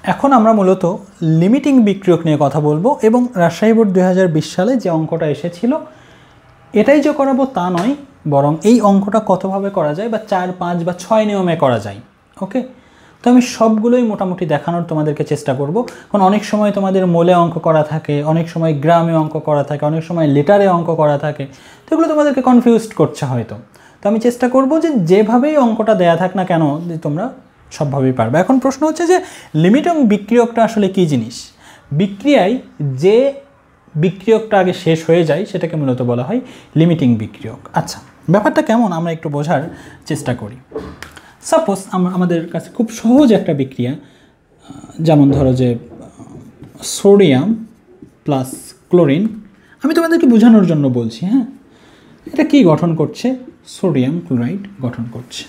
এখন আমরা মূলত লিমিটিং বিক্রিয়ক নিয়ে কথা বলবো এবং রাজশাহী বোর্ড 2020 সালে যে অঙ্কটা এসেছিল এটাই যে করাবো তা নয়, বরং এই অঙ্কটা কতভাবে করা যায় বা 4, 5 বা 6 নিয়মে করা যায়। ওকে, তো আমি সবগুলোই মোটামুটি দেখানোর তোমাদেরকে চেষ্টা করব, কারণ অনেক সময় তোমাদের মোলে অঙ্ক করা থাকে, অনেক সময় গ্রামে অঙ্ক করা থাকে, অনেক সময় লিটারে অঙ্ক করা থাকে, তো এগুলো তোমাদেরকে কনফিউজড করছে হয়তো। তো আমি চেষ্টা করব যে যেভাবেই অঙ্কটা দেয়া থাক না কেন তোমরা সবভাবেই পারবে। এখন প্রশ্ন হচ্ছে যে লিমিটিং বিক্রিয়কটা আসলে কী জিনিস? বিক্রিয়ায় যে বিক্রিয়কটা আগে শেষ হয়ে যায় সেটাকে মূলত বলা হয় লিমিটিং বিক্রিয়ক। আচ্ছা, ব্যাপারটা কেমন আমরা একটু বোঝার চেষ্টা করি। সাপোজ আমাদের কাছে খুব সহজ একটা বিক্রিয়া, যেমন ধরো যে সোডিয়াম প্লাস ক্লোরিন, আমি তোমাদেরকে বোঝানোর জন্য বলছি। হ্যাঁ, এটা কি গঠন করছে? সোডিয়াম ক্লোরাইড গঠন করছে।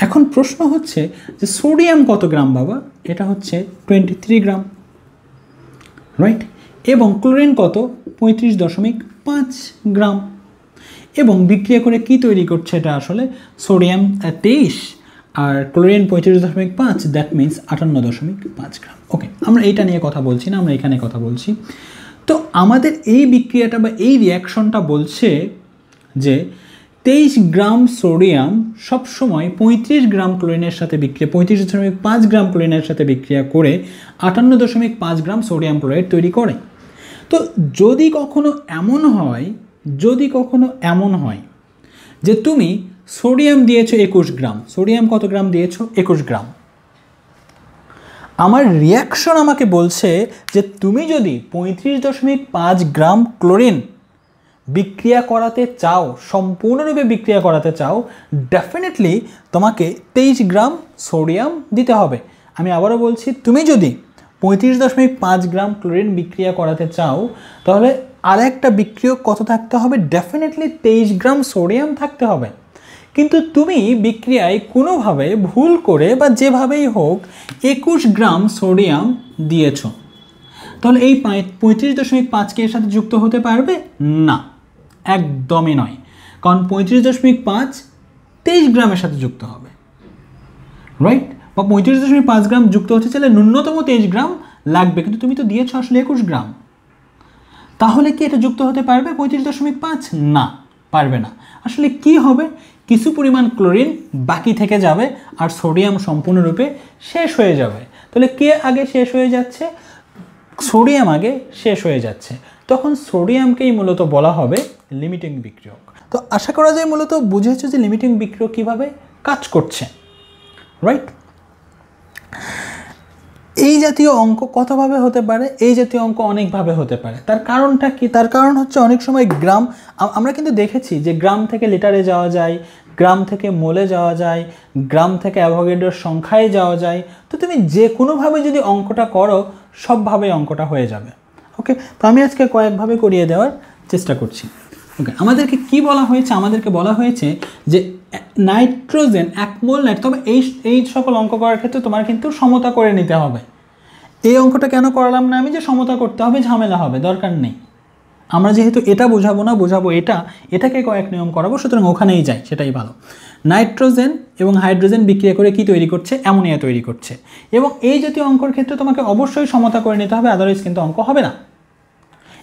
এখন প্রশ্ন হচ্ছে যে সোডিয়াম কত গ্রাম বাবা? এটা হচ্ছে 23 গ্রাম, রাইট? এবং ক্লোরিন কত? 35.5 গ্রাম। এবং বিক্রিয়া করে কি তৈরি করছে? এটা আসলে সোডিয়াম 23 আর chlorine 35.5, that means 58.5 gram. Okay, আমরা এইটা নিয়ে কথা বলছি না, আমরা এখানে কথা বলছি। তো আমাদের এই বিক্রিয়াটা বা এই রিয়াকশনটা বলছে যে 23 গ্রাম সোডিয়াম সবসময় 35 গ্রাম ক্লোরিনের সাথে বিক্রিয়া 35.5 গ্রাম ক্লোরিনের সাথে বিক্রিয়া করে 58.5 গ্রাম সোডিয়াম ক্লোরাইড তৈরি করে। তো যদি কখনো এমন হয় যে তুমি সোডিয়াম দিয়েছো 21 গ্রাম, সোডিয়াম কত গ্রাম দিয়েছো? 21 গ্রাম। আমার রিয়াকশন আমাকে বলছে যে তুমি যদি 35.5 গ্রাম ক্লোরিন বিক্রিয়া করাতে চাও, সম্পূর্ণরূপে বিক্রিয়া করাতে চাও, ডেফিনেটলি তোমাকে 23 গ্রাম সোডিয়াম দিতে হবে। আমি আবারও বলছি, তুমি যদি 35.5 গ্রাম ক্লোরিন বিক্রিয়া করাতে চাও তাহলে আরেকটা বিক্রিয়ক কত থাকতে হবে? ডেফিনেটলি 23 গ্রাম সোডিয়াম থাকতে হবে। কিন্তু তুমি বিক্রিয়ায় কোনোভাবে ভুল করে বা যেভাবেই হোক 21 গ্রাম সোডিয়াম দিয়েছ, তাহলে এই 35.5 এর সাথে যুক্ত হতে পারবে না, একদমই নয়। কারণ 35.5 23 গ্রামের সাথে যুক্ত হবে, রাইট? বা 35.5 গ্রাম যুক্ত হতে চাইলে ন্যূনতম 23 গ্রাম লাগবে, কিন্তু তুমি তো দিয়েছো আসলে 21 গ্রাম। তাহলে কি এটা যুক্ত হতে পারবে 35.5? না, পারবে না। আসলে কি হবে? কিছু পরিমাণ ক্লোরিন বাকি থেকে যাবে আর সোডিয়াম সম্পূর্ণরূপে শেষ হয়ে যাবে। তাহলে কে আগে শেষ হয়ে যাচ্ছে? সোডিয়াম আগে শেষ হয়ে যাচ্ছে। তখন সোডিয়ামকেই মূলত বলা হবে লিমিটিং বিক্রিয়ক। তো আশা করা যায় মূলত বুঝেছো যে লিমিটিং বিক্রিয়ক কীভাবে কাজ করছে, রাইট? এই জাতীয় অঙ্ক কতভাবে হতে পারে? এই জাতীয় অঙ্ক অনেকভাবে হতে পারে। তার কারণটা কি? তার কারণ হচ্ছে অনেক সময় গ্রাম, আমরা কিন্তু দেখেছি যে গ্রাম থেকে লিটারে যাওয়া যায়, গ্রাম থেকে মোলে যাওয়া যায়, গ্রাম থেকে অ্যাভোগাড্রোর সংখ্যায় যাওয়া যায়। তো তুমি যে কোনোভাবে যদি অঙ্কটা করো সবভাবে অঙ্কটা হয়ে যাবে। ওকে, তো আমি আজকে কয়েকভাবে করিয়ে দেওয়ার চেষ্টা করছি। ওকে, আমাদেরকে কি বলা হয়েছে? আমাদেরকে বলা হয়েছে যে নাইট্রোজেন 1 মোল তবে এই সকল অঙ্ক করার ক্ষেত্রে তোমার কিন্তু সমতা করে নিতে হবে। এই অঙ্কটা কেন করালাম না আমি? যে সমতা করতে হবে, ঝামেলা হবে, দরকার নেই। আমরা যেহেতু এটা বোঝাবো না, বোঝাবো এটাকে কয়েক নিয়ম করাবো, সুতরাং ওখানেই যাই, সেটাই ভালো। নাইট্রোজেন এবং হাইড্রোজেন বিক্রিয়া করে কি তৈরি করছে? অ্যামোনিয়া তৈরি করছে। এবং এই জাতীয় অঙ্কর ক্ষেত্রে তোমাকে অবশ্যই সমতা করে নিতে হবে, আদারওয়াইজ কিন্তু অঙ্ক হবে না।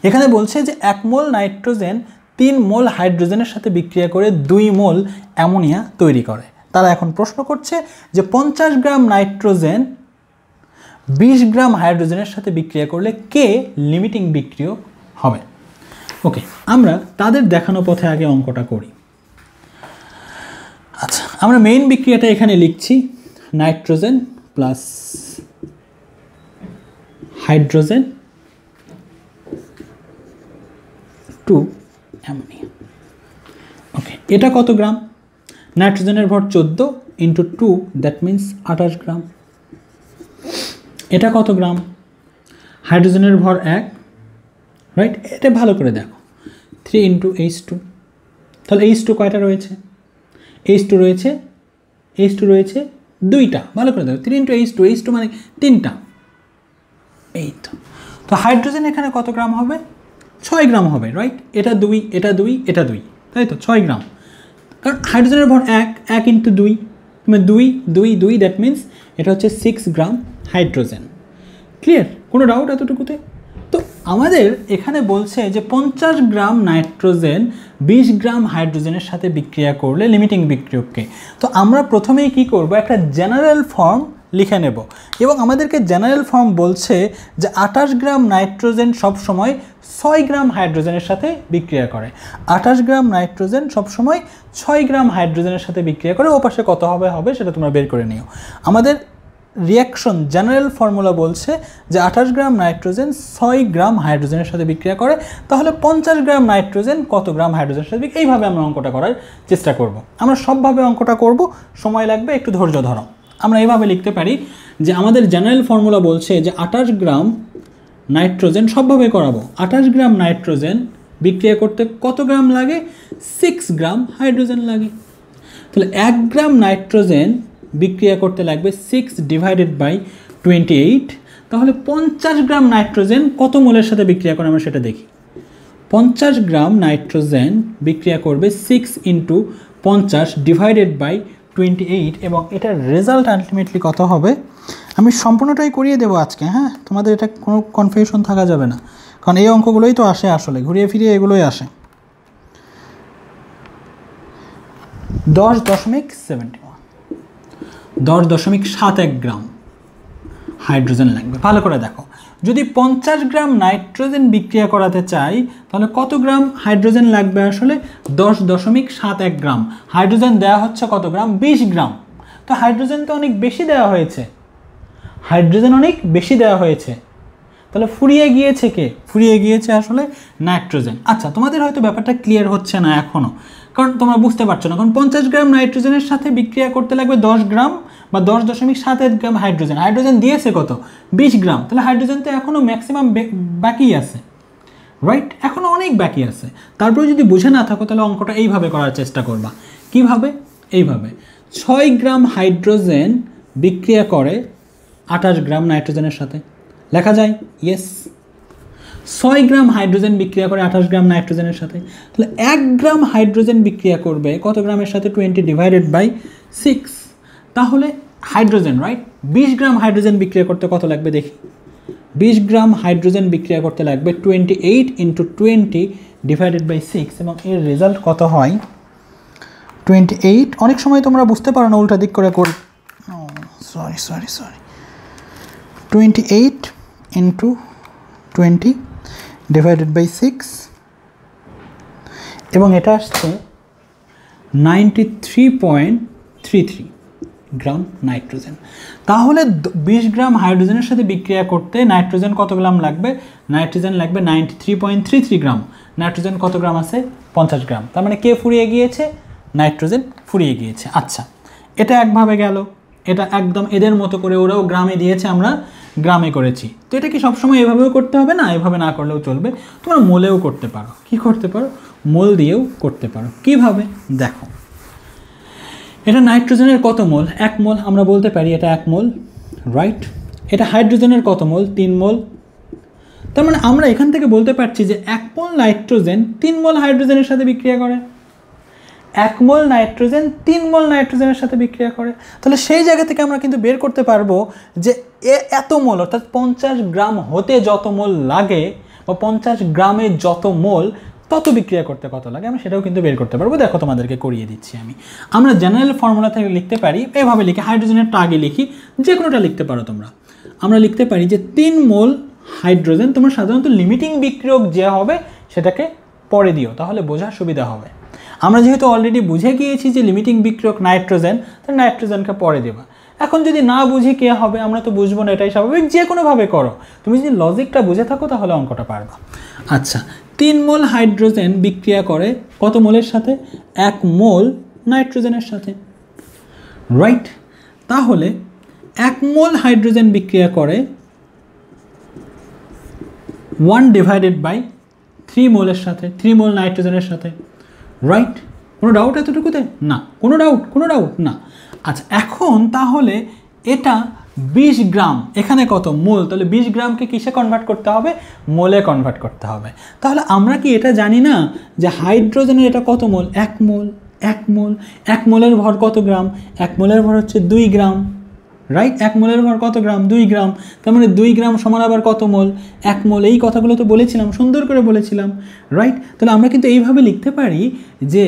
এখানে বলছে যে 1 মোল নাইট্রোজেন 3 মোল হাইড্রোজেনের সাথে বিক্রিয়া করে 2 মোল অ্যামোনিয়া তৈরি করে। তারা এখন প্রশ্ন করছে যে 50 গ্রাম নাইট্রোজেন 20 গ্রাম হাইড্রোজেনের সাথে বিক্রিয়া করলে কে লিমিটিং বিক্রিয়ক হবে? ওকে, আমরা তাদের দেখানো পথে আগে অঙ্কটা করি। আচ্ছা, আমরা মেইন বিক্রিয়াটা এখানে লিখছি, nitrogen plus hydrogen to ammonia. Okay, এটা কত গ্রাম? নাইট্রোজেনের ভর 14 ইন্টু 2, দ্যাট মিন্স 28 গ্রাম। এটা কত গ্রাম? হাইড্রোজেনের ভর 1, রাইট? এটা ভালো করে দেখো, 3 ইন্টু H2। তাহলে H2 কয়টা রয়েছে? H2 রয়েছে 2টা। ভালো করে দেখো, 3 ইন্টু H2 মানে 3টা। এই তো হাইড্রোজেন এখানে কত গ্রাম হবে? 6 গ্রাম হবে, রাইট? এটা 2, এটা 2, এটা 2, তাই তো 6 গ্রাম। কারণ হাইড্রোজেনের ভর 1 ইন্টু 2 মানে 2, দ্যাট মিন্স এটা হচ্ছে 6 গ্রাম হাইড্রোজেন। ক্লিয়ার? কোনো ডাউট এতটুকুতে? তো আমাদের এখানে বলছে যে 50 গ্রাম নাইট্রোজেন 20 গ্রাম হাইড্রোজেনের সাথে বিক্রিয়া করলে লিমিটিং বিক্রিয়ককে। তো আমরা প্রথমেই কি করব, একটা জেনারেল ফর্ম লিখে নেব এবং আমাদেরকে জেনারেল ফর্ম বলছে যে 28 গ্রাম নাইট্রোজেন সবসময় 6 গ্রাম হাইড্রোজেনের সাথে বিক্রিয়া করে। 28 গ্রাম নাইট্রোজেন সবসময় 6 গ্রাম হাইড্রোজেনের সাথে বিক্রিয়া করে। ও পাশে কত হবে সেটা তোমরা বের করে নিও। আমাদের রিয়াকশন জেনারেল ফর্মুলা বলছে যে 28 গ্রাম নাইট্রোজেন 6 গ্রাম হাইড্রোজেনের সাথে বিক্রিয়া করে, তাহলে 50 গ্রাম নাইট্রোজেন কত গ্রাম হাইড্রোজেনের সাথে। এইভাবে আমরা অঙ্কটা করার চেষ্টা করব। আমরা সবভাবে অঙ্কটা করব, সময় লাগবে, একটু ধৈর্য ধরো। আমরা এইভাবে লিখতে পারি যে আমাদের জেনারেল ফর্মুলা বলছে যে 28 গ্রাম নাইট্রোজেন, সবভাবে করাবো, 28 গ্রাম নাইট্রোজেন বিক্রিয়া করতে কত গ্রাম লাগে, 6 গ্রাম হাইড্রোজেন লাগে। তাহলে 1 গ্রাম নাইট্রোজেন বিক্রিয়া করতে লাগবে 6 ডিভাইডেড বাই 28। তাহলে 50 গ্রাম নাইট্রোজেন কত মোলের সাথে বিক্রিয়া করে আমরা সেটা দেখি। 50 গ্রাম নাইট্রোজেন বিক্রিয়া করবে 6 ইন্টু 50 ডিভাইডেড বাই 28 এবং এটার রেজাল্ট আলটিমেটলি কত হবে আমি সম্পূর্ণটাই করিয়ে দেবো আজকে। হ্যাঁ, তোমাদের এটা কোনো কনফিউশন থাকা যাবে না, কারণ এই অঙ্কগুলোই তো আসে, আসলে ঘুরিয়ে ফিরিয়ে এগুলোই আসে। 10.71 গ্রাম হাইড্রোজেন লাগবে। ভালো করে দেখো, যদি 50 গ্রাম নাইট্রোজেন বিক্রিয়া করাতে চাই তাহলে কত গ্রাম হাইড্রোজেন লাগবে, আসলে 10.71 গ্রাম। হাইড্রোজেন দেওয়া হচ্ছে কত গ্রাম, 20 গ্রাম। তো হাইড্রোজেন তো অনেক বেশি দেওয়া হয়েছে, তাহলে ফুরিয়ে গিয়েছে কে, ফুরিয়ে গিয়েছে আসলে নাইট্রোজেন। আচ্ছা, তোমাদের হয়তো ব্যাপারটা ক্লিয়ার হচ্ছে না এখনও, কারণ তোমরা বুঝতে পারছো না, কারণ 50 গ্রাম নাইট্রোজেনের সাথে বিক্রিয়া করতে লাগবে 10 গ্রাম বা 10.71 গ্রাম হাইড্রোজেন। হাইড্রোজেন দিয়েছে কত, 20 গ্রাম। তাহলে হাইড্রোজেন তো এখনও ম্যাক্সিমাম বাকি আছে, রাইট? এখনও অনেক বাকি আছে। তারপরে যদি বুঝে না থাকো তাহলে অঙ্কটা এইভাবে করার চেষ্টা করবা। কিভাবে? এইভাবে, 6 গ্রাম হাইড্রোজেন বিক্রিয়া করে 28 গ্রাম নাইট্রোজেনের সাথে। লেখা যায়? ইয়েস। 6 গ্রাম হাইড্রোজেন বিক্রিয়া করে 28 গ্রাম নাইট্রোজেনের সাথে। তাহলে 1 গ্রাম হাইড্রোজেন বিক্রিয়া করবে কত গ্রামের সাথে, 20 ডিভাইডেড বাই 6। তাহলে হাইড্রোজেন, রাইট, 20 গ্রাম হাইড্রোজেন বিক্রিয়া করতে কত লাগবে দেখি। 20 গ্রাম হাইড্রোজেন বিক্রিয়া করতে লাগবে 28 ইন্টু 20 ডিভাইডেড বাই 6 এবং এর রেজাল্ট কত হয় 28। অনেক সময় তোমরা বুঝতে পারো না, উল্টা দিক করে সরি 28 ইন্টু 20 ডিভাইডেড বাই 6 এবং এটা আসছে 93.33 গ্রাম নাইট্রোজেন। তাহলে 20 গ্রাম হাইড্রোজেনের সাথে বিক্রিয়া করতে নাইট্রোজেন কত গ্রাম লাগবে, নাইট্রোজেন লাগবে 93.33 গ্রাম। নাইট্রোজেন কত গ্রাম আছে, 50 গ্রাম। তার মানে কে ফুরিয়ে গিয়েছে, নাইট্রোজেন ফুরিয়ে গিয়েছে। আচ্ছা, এটা একভাবে গেল, এটা একদম এদের মতো করে, ওরাও গ্রামে দিয়েছে, আমরা গ্রামে করেছি। তো এটা কি সবসময় এভাবেও করতে হবে না, এভাবে না করলেও চলবে। তোমরা মোলেও করতে পারো। কি করতে পারো, মোল দিয়েও করতে পারো। কিভাবে দেখো, এটা নাইট্রোজেনের কত মোল, 1 মোল, আমরা বলতে পারি এটা 1 মোল, রাইট। এটা হাইড্রোজেনের কত মোল, 3 মোল। তার মানে আমরা এখান থেকে বলতে পারছি যে 1 মোল নাইট্রোজেন 3 মোল হাইড্রোজেনের সাথে বিক্রিয়া করে। 1 মোল নাইট্রোজেন 3 মোল নাইট্রোজেনের সাথে বিক্রিয়া করে। তাহলে সেই জায়গা থেকে আমরা কিন্তু বের করতে পারবো যে এত মোল, অর্থাৎ 50 গ্রাম হতে যত মোল লাগে বা 50 গ্রামে যত মোল তত বিক্রিয়া করতে কত লাগে, আমরা সেটাও কিন্তু বের করতে পারবো। দেখো তোমাদেরকে করিয়ে দিচ্ছি আমি। আমরা জেনারেল ফর্মুলা থেকে লিখতে পারি, এভাবে লিখি, হাইড্রোজেনেরটা আগে লিখি, যে কোনোটা লিখতে পারো তোমরা। আমরা লিখতে পারি যে 3 মোল হাইড্রোজেন, তোমরা সাধারণত লিমিটিং বিক্রিয়ক যে হবে সেটাকে পরে দিও, তাহলে বোঝার সুবিধা হবে। আমরা যেহেতু অলরেডি বুঝে গিয়েছি যে লিমিটিং বিক্রিয়ক নাইট্রোজেন, তাহলে নাইট্রোজেনকে পরে দেবা। এখন যদি না বুঝি কে হবে, আমরা তো বুঝবো না, এটাই স্বাভাবিক। যে কোনোভাবে করো, তুমি যদি লজিকটা বুঝে থাকো তাহলে অঙ্কটা পারবা। আচ্ছা, 3 মোল হাইড্রোজেন বিক্রিয়া করে কত মোলের সাথে, 1 মোল নাইট্রোজেনের সাথে, রাইট। তাহলে 1 মোল হাইড্রোজেন বিক্রিয়া করে 1 ডিভাইডেড বাই 3 মোলের সাথে, 3 মোল নাইট্রোজেনের সাথে, রাইট। কোনো ডাউট এতটুকুতে? না, কোনো ডাউট না। আচ্ছা, এখন তাহলে এটা 20 গ্রাম, এখানে কত মোল, তাহলে 20 গ্রামকে কিসে কনভার্ট করতে হবে, মোলে কনভার্ট করতে হবে। তাহলে আমরা কি এটা জানি না যে হাইড্রোজেনের এটা কত মোল, 1 মোল। 1 মোলের ভর কত গ্রাম, 1 মোলের ভর হচ্ছে 2 গ্রাম, রাইট। 1 মোলের ভর কত গ্রাম? 2 গ্রাম। তার মানে 2 গ্রাম সমান আবার কত মোল? 1 মোল। এই কথাগুলো তো বলেছিলাম, সুন্দর করে বলেছিলাম, রাইট। তাহলে আমরা কিন্তু এইভাবে লিখতে পারি যে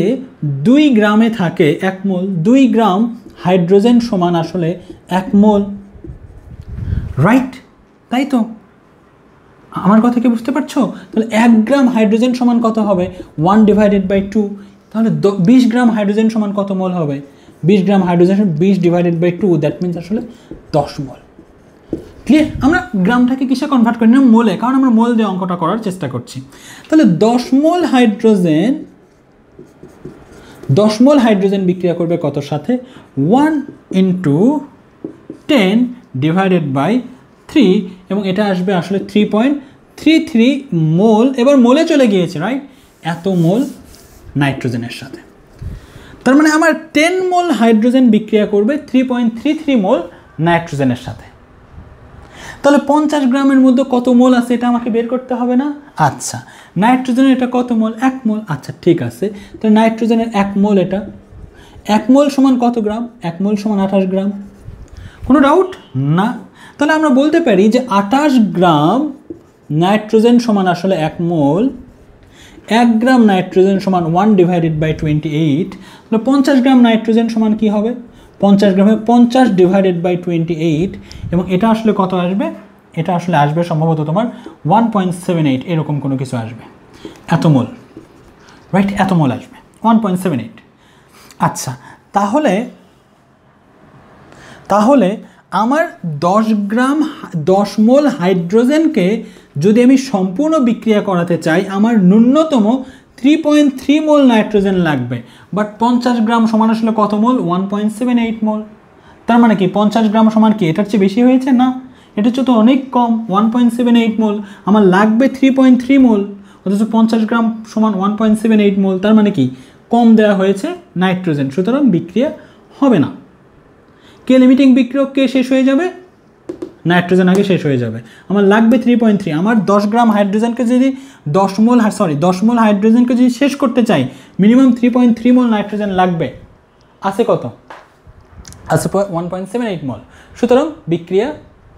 2 গ্রামে থাকে 1 মোল, 2 গ্রাম হাইড্রোজেন সমান আসলে 1 মোল, রাইট। তাই তো, আমার কথা কি বুঝতে পারছো? তাহলে 1 গ্রাম হাইড্রোজেন সমান কত হবে? 1/2। তাহলে 20 গ্রাম হাইড্রোজেন সমান কত মোল হবে? 20 গ্রাম হাইড্রোজেন 20/2, দ্যাট মিনস আসলে 10 মোল। ক্লিয়ার? আমরা গ্রামটাকে কিসে কনভার্ট করি না? মোলে, কারণ আমরা মোল দিয়ে অঙ্কটা করার চেষ্টা করছি। তাহলে 10 মোল হাইড্রোজেন বিক্রিয়া করবে কতর সাথে? 1 × 10/3, এবং এটা আসবে আসলে 3.33 মোল। এবার মোলে চলে গিয়েছে, রাইট, এত মোল নাইট্রোজেনের সাথে। তার মানে আমার 10 মোল হাইড্রোজেন বিক্রিয়া করবে 3.33 মোল নাইট্রোজেনের সাথে। তাহলে 50 গ্রামের মধ্যে কত মোল আছে এটা আমাকে বের করতে হবে না? আচ্ছা, নাইট্রোজেনের এটা কত মোল? 1 মোল। আচ্ছা ঠিক আছে, তাহলে নাইট্রোজেনের 1 মোল, এটা 1 মোল সমান কত গ্রাম? 1 মোল সমান 28 গ্রাম। কোনো ডাউট না? তাহলে আমরা বলতে পারি যে 28 গ্রাম নাইট্রোজেন সমান আসলে 1 মোল। 1 গ্রাম নাইট্রোজেন সমান 1/28। তাহলে 50 গ্রাম নাইট্রোজেন সমান কি হবে? 50 গ্রামে 50/28, এবং এটা আসলে কত আসবে? এটা আসলে আসবে সম্ভবত তোমার 1.78, এরকম কোনো কিছু আসবে, এত মোল, রাইট, এত মোল আসবে 1.78। আচ্ছা, তাহলে আমার 10 মোল হাইড্রোজেনকে যদি আমি সম্পূর্ণ বিক্রিয়া করাতে চাই, আমার ন্যূনতম 3.3 মোল নাইট্রোজেন লাগবে। বাট 50 গ্রাম সমান আসলে কত মোল? 1.78 মোল। তার মানে কি 50 গ্রাম সমান কি এটার চেয়ে বেশি হয়েছে? না, এটা হচ্ছে তো অনেক কম, 1.78 মোল। আমার লাগবে 3.3 মোল, অথচ 50 গ্রাম সমান 1.78 মোল। তার মানে কি কম দেওয়া হয়েছে নাইট্রোজেন, সুতরাং বিক্রিয়া হবে না। কে লিমিটিং বিক্রিয়ক কে শেষ হয়ে যাবে? নাইট্রোজেন আগে শেষ হয়ে যাবে। আমার লাগবে 3.3। আমার 10 গ্রাম হাইড্রোজেনকে যদি 10 মোল হাইড্রোজেনকে যদি শেষ করতে চাই, মিনিমাম 3.3 মোল নাইট্রোজেন লাগবে। আছে কত? আছে 1.78 মোল। সুতরাং বিক্রিয়া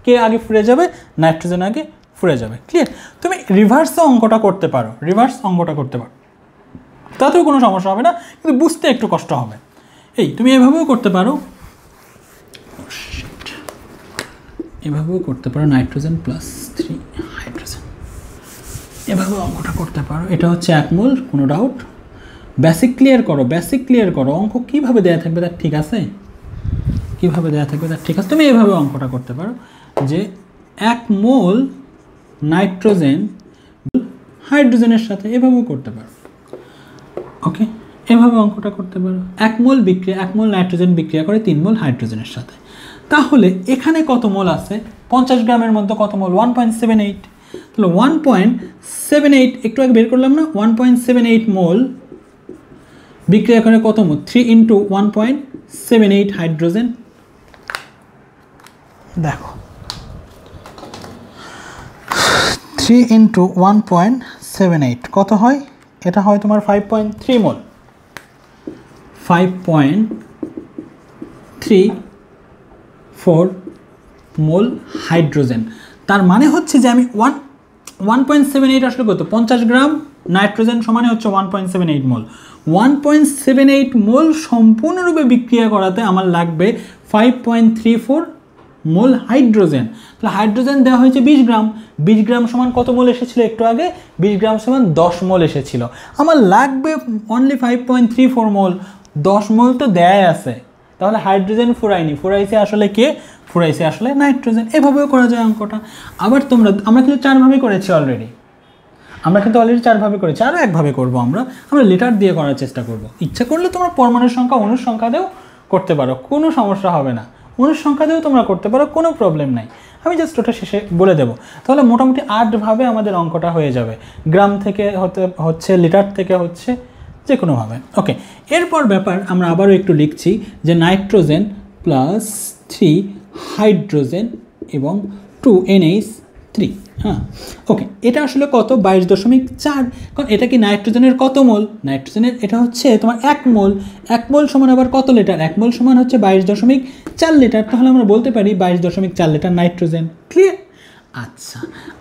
কে আগে ফুরে যাবে? নাইট্রোজেন আগে ফুরে যাবে। ক্লিয়ার? তুমি রিভার্স অঙ্কটা করতে পারো, তাতেও কোনো সমস্যা হবে না, কিন্তু বুঝতে একটু কষ্ট হবে। এই তুমি এভাবেও করতে পারো, নাইট্রোজেন প্লাস 3 হাইড্রোজেন, এভাবে অঙ্কটা করতে পারো। এটা হচ্ছে 1 মোল, কোনো ডাউট? বেসিক ক্লিয়ার করো, অঙ্ক কীভাবে দেওয়া থাকবে তার ঠিক আছে, তুমি এভাবে অঙ্কটা করতে পারো যে 1 মোল নাইট্রোজেন হাইড্রোজেনের সাথে, এভাবেও করতে পারো। ওকে, এভাবে অঙ্কটা করতে পারো। 1 মোল নাইট্রোজেন বিক্রিয়া করে 3 মোল হাইড্রোজেনের সাথে। তাহলে এখানে কত মোল আছে? 50 গ্রামের মধ্যে কত মোল? 1.78। তাহলে 1.78 একটু আগে বের করলাম না, 1.78 মোল বিক্রিয়া করে কত মোল? 3 × 1.78 হাইড্রোজেন। দেখো 3 × 1.78 কত হয়? এটা হয় তোমার 5.3 মোল, 5.34 মোল হাইড্রোজেন। তার মানে হচ্ছে যে আমি 1.78 আসলে কত? 50 গ্রাম নাইট্রোজেন সমানে হচ্ছে 1.78 মোল। 1.78 মোল সম্পূর্ণরূপে বিক্রিয়া করাতে আমার লাগবে 5.34 মোল হাইড্রোজেন। তাহলে হাইড্রোজেন দেওয়া হয়েছে 20 গ্রাম। 20 গ্রাম সমান কত মোল এসেছিল একটু আগে? 20 গ্রাম সমান 10 মোল এসেছিল। আমার লাগবে অনলি 5.34 মোল। 10 মোল তো দেয়াই আছে, তাহলে হাইড্রোজেন ফুরাইছে আসলে কে? ফুরাইছে আসলে নাইট্রোজেন। এভাবেও করা যায় অঙ্কটা। আবার আমরা কিন্তু 4 ভাবে করেছি অলরেডি, আরও একভাবে করবো। আমরা লিটার দিয়ে করার চেষ্টা করব। ইচ্ছা করলে তোমরা পরমাণুর সংখ্যা অণুর সংখ্যা দিয়েও করতে পারো, কোনো সমস্যা হবে না। অণুর সংখ্যা দিয়েও তোমরা করতে পারো, কোনো প্রবলেম নাই। আমি জাস্ট ওটা শেষে বলে দেবো। তাহলে মোটামুটি 8 ভাবে আমাদের অঙ্কটা হয়ে যাবে। গ্রাম থেকে হচ্ছে, লিটার থেকে হচ্ছে, যে কোনোভাবে। ওকে, এরপর ব্যাপার আমরা আবারও একটু লিখছি যে নাইট্রোজেন প্লাস 3 হাইড্রোজেন এবং 2 NH 3। হ্যাঁ, ওকে, এটা আসলে কত? 22.4। কারণ এটা কি নাইট্রোজেনের কত মোল? নাইট্রোজেনের এটা হচ্ছে তোমার 1 মোল। 1 মোল সমান আবার কত লিটার? 1 মোল সমান হচ্ছে 22.4 লিটার। তাহলে আমরা বলতে পারি 22.4 লিটার নাইট্রোজেন। ক্লিয়ার? আচ্ছা,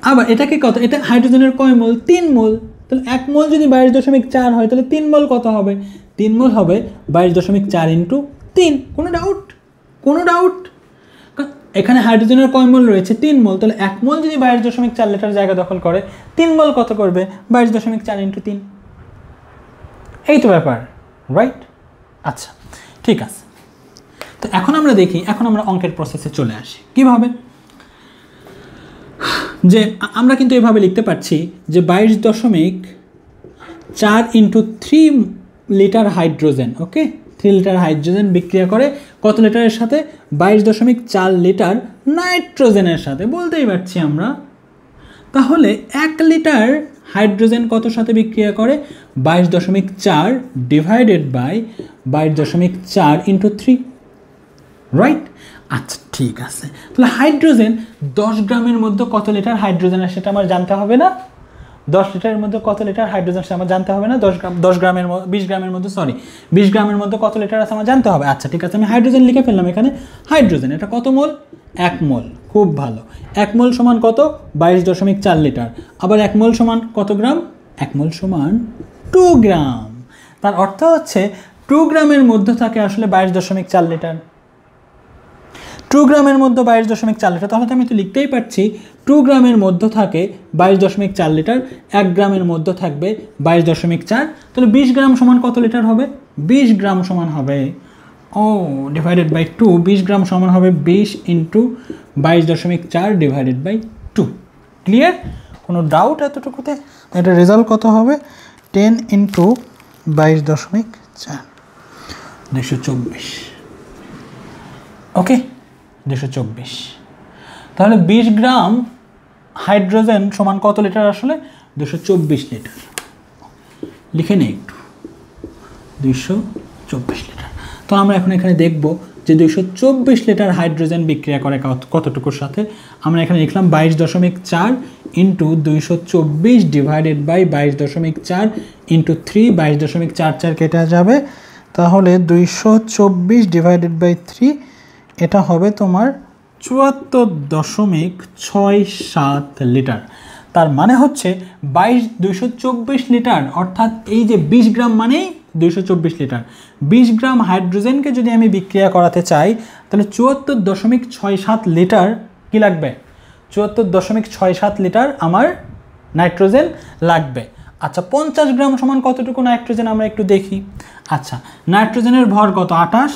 আবার এটা কি কত? এটা হাইড্রোজেনের কয় মোল? 3 মোল। তাহলে 1 মোল যদি 22.4 হয় তাহলে 3 মোল কত হবে? 3 মোল হবে 22.4 ইন্টু 3। কোনো ডাউট? কোনো ডাউট? এখানে হাইড্রোজেনের কয় মোল রয়েছে? 3 মোল। তাহলে 1 মোল যদি 22.4 লিটার জায়গা দখল করে, 3 মোল কত করবে? 22.4 ইন্টু 3। এই তো ব্যাপার, রাইট? আচ্ছা, ঠিক আছে। তো এখন আমরা দেখি, এখন আমরা অঙ্কের প্রসেসে চলে আসি। কিভাবে? যে আমরা কিন্তু এভাবে লিখতে পারছি যে 22.4 ইন্টু 3 লিটার হাইড্রোজেন, ওকে, 3 লিটার হাইড্রোজেন বিক্রিয়া করে কত লিটারের সাথে? 22.4 লিটার নাইট্রোজেনের সাথে। বলতেই পারছি আমরা। তাহলে 1 লিটার হাইড্রোজেন কত সাথে বিক্রিয়া করে? 22.4 ডিভাইডেড বাই 22.4 ইন্টু 3, রাইট? আচ্ছা, ঠিক আছে। তাহলে হাইড্রোজেন 10 গ্রামের মধ্যে কত লিটার হাইড্রোজেন আছে সেটা আমার জানতে হবে না? 10 লিটারের মধ্যে কত লিটার হাইড্রোজেন আছে আমার জানতে হবে না? 20 গ্রামের মধ্যে 20 গ্রামের মধ্যে কত লিটার আছে আমার জানতে হবে। আচ্ছা, ঠিক আছে, আমি হাইড্রোজেন লিখে ফেললাম এখানে। হাইড্রোজেন এটা কত মোল? 1 মোল। খুব ভালো। 1 মোল সমান কত? 22.4 লিটার। আবার 1 মোল সমান কত গ্রাম? 1 মোল সমান 2 গ্রাম। তার অর্থ হচ্ছে 2 গ্রামের মধ্যে থাকে আসলে 22.4 লিটার। 2 গ্রামের মধ্যে 22.4 লিটার। তাহলে তো আমি তো লিখতেই পারছি 2 গ্রামের মধ্যে থাকে 22.4 লিটার, 1 গ্রামের মধ্যে থাকবে 22.4। তাহলে 20 গ্রাম সমান কত লিটার হবে? 20 গ্রাম সমান হবে ডিভাইডেড বাই 2। 20 গ্রাম সমান হবে 20 ইন্টু 22.4 ডিভাইডেড বাই 2। ক্লিয়ার? কোনো ডাউট এতটুকুতে? এটা রেজাল্ট কত হবে? 10 ইন্টু 22.4, 224। ওকে, 224। তাহলে 20 গ্রাম হাইড্রোজেন সমান কত লিটার আসলে? 224 লিটার। লিখে নেই একটু, 224 লিটার। তো আমরা এখন এখানে দেখব যে 224 লিটার হাইড্রোজেন বিক্রিয়া করে কতটুকুর সাথে। আমরা এখানে লিখলাম 22.4 ইন্টু 224 ডিভাইডেড বাই 22.4 ইন্টু 3। 22.44 কেটে যাবে, তাহলে 224 ডিভাইডেড বাই 3, এটা হবে তোমার 74.67 লিটার। তার মানে হচ্ছে 224 লিটার, অর্থাৎ এই যে 20 গ্রাম মানেই 224 লিটার। 20 গ্রাম হাইড্রোজেনকে যদি আমি বিক্রিয়া করাতে চাই তাহলে 74.67 লিটার কি লাগবে? 74.67 লিটার আমার নাইট্রোজেন লাগবে। আচ্ছা, 50 গ্রাম সমান কতটুকু নাইট্রোজেন আমরা একটু দেখি। আচ্ছা, নাইট্রোজেনের ভর কত? 28,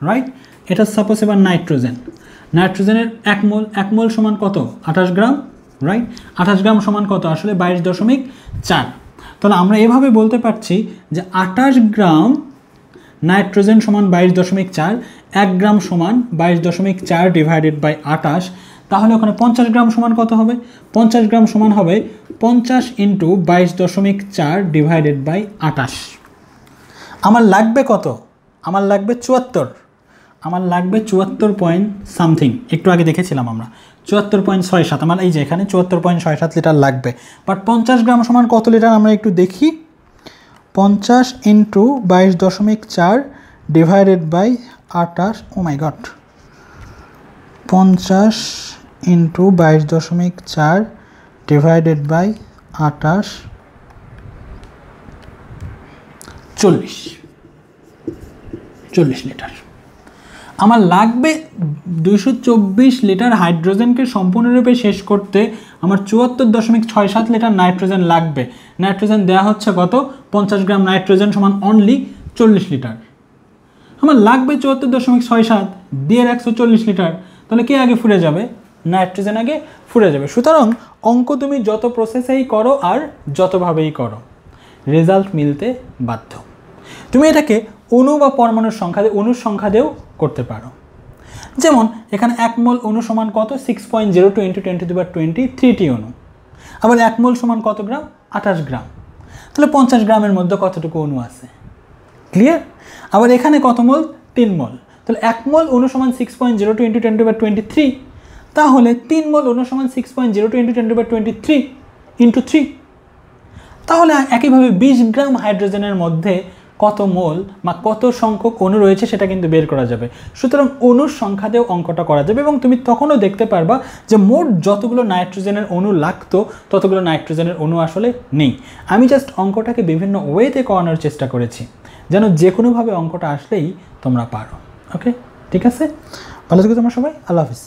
রাইট? এটা সাপোজ এবার নাইট্রোজেনের 1 মোল সমান কত? 28 গ্রাম, রাইট? 28 গ্রাম সমান কত আসলে? 22.4। তাহলে আমরা এভাবে বলতে পারছি যে 28 গ্রাম নাইট্রোজেন সমান 22.4, 1 গ্রাম সমান 22.4 ডিভাইডেড বাই 28। তাহলে ওখানে 50 গ্রাম সমান কত হবে? 50 গ্রাম সমান হবে 50 ইন্টু 22.4 ডিভাইডেড বাই 28। আমার লাগবে কত? আমার লাগবে 74। আমার লাগবে 74 পয়েন্ট সামথিং, একটু আগে দেখেছিলাম আমরা 74.67। আমার এই যে এখানে 74.67 লিটার লাগবে। বাট 50 গ্রাম সমান কত লিটার আমরা একটু দেখি। 50 into 22.4 divided by 28। Oh my god, 50 into 22.4 divided by 28, 40 litre. আমার লাগবে 224 লিটার হাইড্রোজেনকে সম্পূর্ণরূপে শেষ করতে আমার 74.67 লিটার নাইট্রোজেন লাগবে। নাইট্রোজেন দেওয়া হচ্ছে কত? 50 গ্রাম নাইট্রোজেন সমান অনলি 40 লিটার। আমার লাগবে 74.67 দিয়ে 140 লিটার। তাহলে কে আগে ফুরে যাবে? নাইট্রোজেন আগে ফুরে যাবে। সুতরাং অঙ্ক তুমি যত প্রসেসেই করো আর যতভাবেই করো, রেজাল্ট মিলতে বাধ্য। তুমি এটাকে অণু বা পরমাণুর সংখ্যা দিয়েও করতে পারো। যেমন এখানে 1 মোল অণু সমান কত? 6.02 × 10⁻20 3টি অণু। আবার 1 মোল সমান কত গ্রাম? 28 গ্রাম। তাহলে 50 গ্রামের মধ্যে কতটুকু অণু আছে? ক্লিয়ার? আবার এখানে কত মোল? 3 মোল। তাহলে 1 মোল অণু সমান 6.02 × 10⁻23। তাহলে 3 মোল অনু সমান 6.02 × 10⁻23 × 3। তাহলে একইভাবে 20 গ্রাম হাইড্রোজেনের মধ্যে কত মোল বা কত সংখ্যক অণু রয়েছে সেটা কিন্তু বের করা যাবে। সুতরাং অণুর সংখ্যা দিয়েও অঙ্কটা করা যাবে এবং তুমি তখনও দেখতে পারবা যে মোট যতগুলো নাইট্রোজেনের অণু লাগতো ততগুলো নাইট্রোজেনের অণু আসলে নেই। আমি জাস্ট অঙ্কটাকে বিভিন্ন ওয়েতে করানোর চেষ্টা করেছি যেন যে কোনোভাবে অঙ্কটা আসলেই তোমরা পারো। ওকে, ঠিক আছে, ভালো থেকো তোমরা সবাই, আল্লাহ হাফিজ।